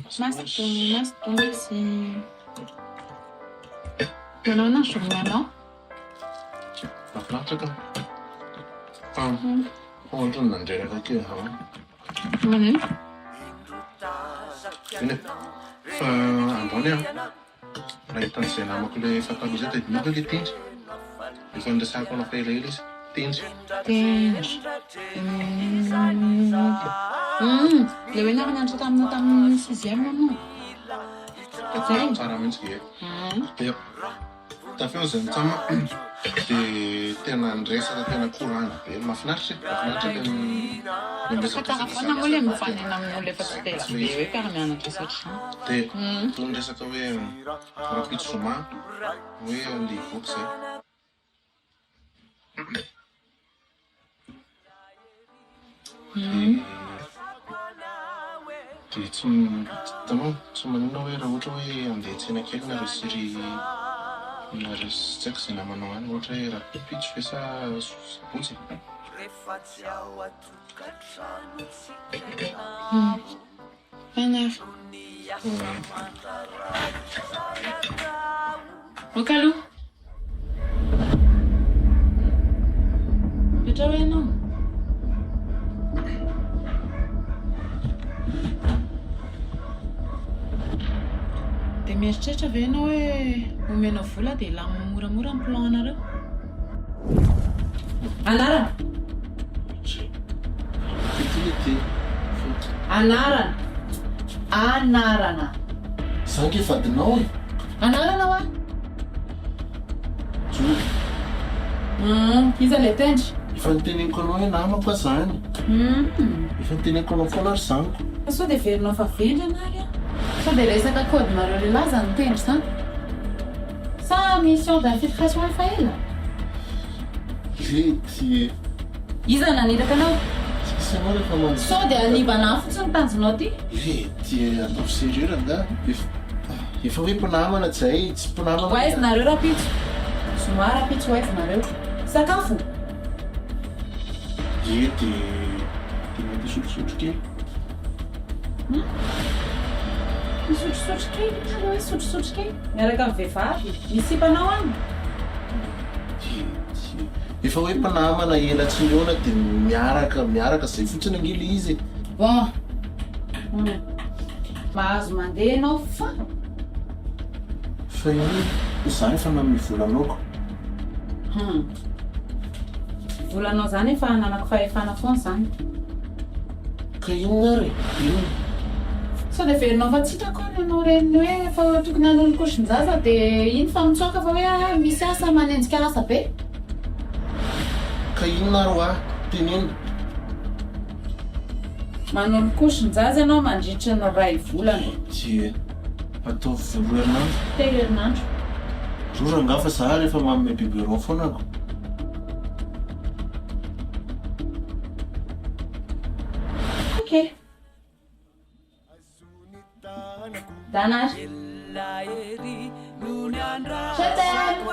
Masito ndresy. Manao na journée-nao? Mahafinaritra ka. Ohatry ny nandreraka kely ha. Manino? Eny fa androany aho nahita an'izay namako ilay fatalo izay tadinako ilay tendry. Efa niresahako anao fa elaela izy. Tendry. Tendry. Le hoe niara-nianatra tamin'ny 6e anao. Tsara mihitsy ge. Dia tafeo izay nitsama dia tena niresaka tena korana be. Mahafinaritra Fatara foana moa ilay mifanena amin'olona efa tsy tela be hoe mpiara-mianatra satria. dia niresaka hoe rapitso zoma hoe andeha hivoaka izay. Dia tsy manina hoe raha ohatra hoe andeha tsena kely na resery na resy tsy haiko izay namanao any ohatra hoe rapitso ve sa sabotsy. Manara. Okalo. Ohatra hoe ianao. Dia mieritreritra ve ianao hoe omenao vola dia hilamina moramora ny plan anareo? Anarana. Anarana. Anarana. Sange fadinao e. Anarana wa? Iza ilay tendry? Efa niteneniko anao hoe namako izany. Efa niteneniko anao foana ary zaniko. Sao dia verinao fa very anary a? Sao dia resaka kaodinareo lehilahy izany ny tendry izany? Sa mission d'infiltration efa ela? Ty Iza naniraka anao? sisa anao rehefa manj. Sao dia anivana fotsiny tanjonao ty? Ty atao sérieux ranga. Efa hoe mpinamana zay, tsy mpinamana. Hoaizinareo rapitso. Zoma rapitso hoaizinareo. Sakafo? Dia mety sotrosotro kely. Misotrosotro kely nareo hoe sotrosotro kely? Miaraka amin'ny vehivavy? Misipanao any? Efa hoe mpanamana ela tsy miona dia miaraka zay fotsiny angely izy. Bon. Mahazo mandeha ianao fa io izany efa manome volanako. volanao zany efa nanako fahefana foana zany. Ka inona ary? Inona? Sao dia verinao fa tsitrako any ianao reny hoe efa tokony hanolokosin-jaza dia iny fa mitsoaka fa hoe misy asa manenjika asa be. Ka inona ary hoa? Tenena. Manolokosin-jaza ianao mandritra ny ray volana. Dia atao volo herinandro. Telo herinandro. Rora nga fa za rehefa manome biberon foana ako. Ok. Danage. Je t'aime.